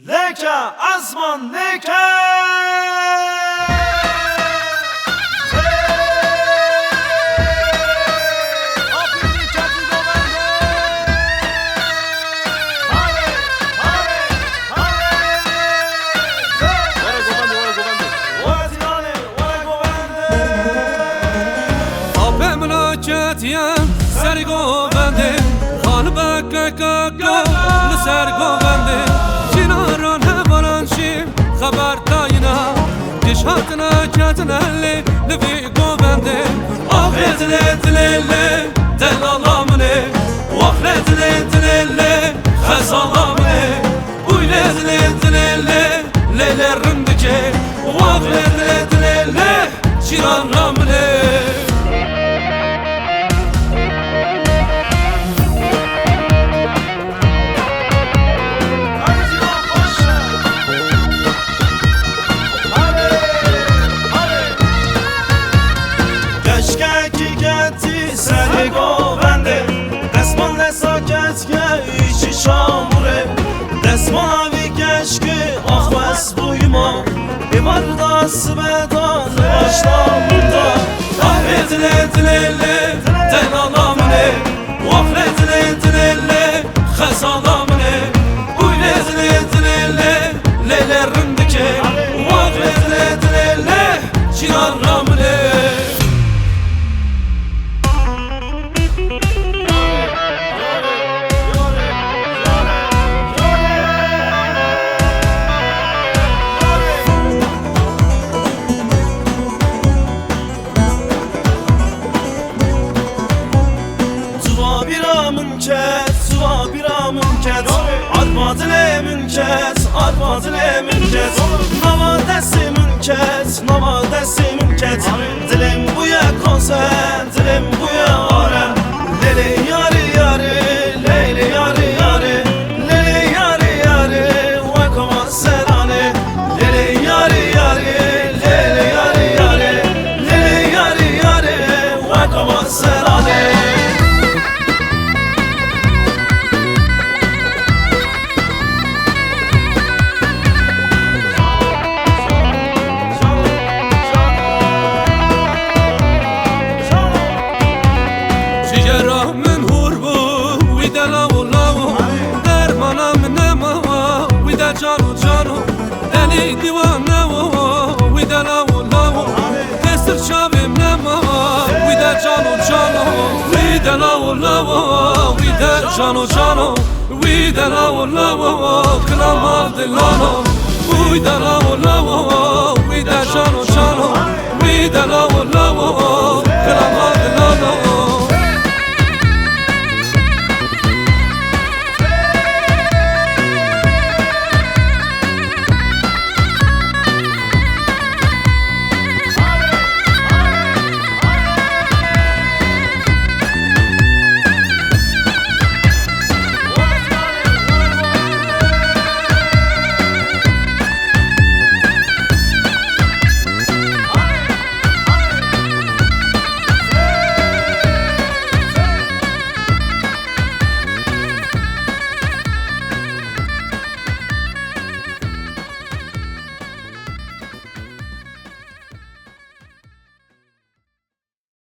Leke azman leke سر گوونده خان بکه کاکا لسر گوونده جناران هواران شیم خبر داینا دشاتنا کتنا لوی گوونده آخرت لیتلیله دلالامنه واخرت لیتلیله خزالامنه اویلت لیتلیله لیله رندکه واخرت لیتلیله جنارامنه سر گوونده دستمان نساکت که ایچی شاموره دستمان هاوی کشکی آخ بس بویما ایوار دست بدان başlamında آخرت لیتلیله دلالامنه واخرت لیتلیله خزالامنه اویلت لیتلیله لیله رندکه واخرت لیتلیله جنارامنه Arvadile münket Nava desti münket Nava desti münket Dilim buya konser Dilim buya arem Leyli yari yari Leyli yari yari Leyli yari yari Vakama serane Leyli yari yari Leyli yari yari Leyli yari yari Vakama serane جانو جانو دلی دیوانه و ویدا لاو لاو دستر شابیم نما ویدا جانو جانو ویدا لاو لاو ویدا جانو جانو ویدا لاو لاو کلام دلانو ویدا لاو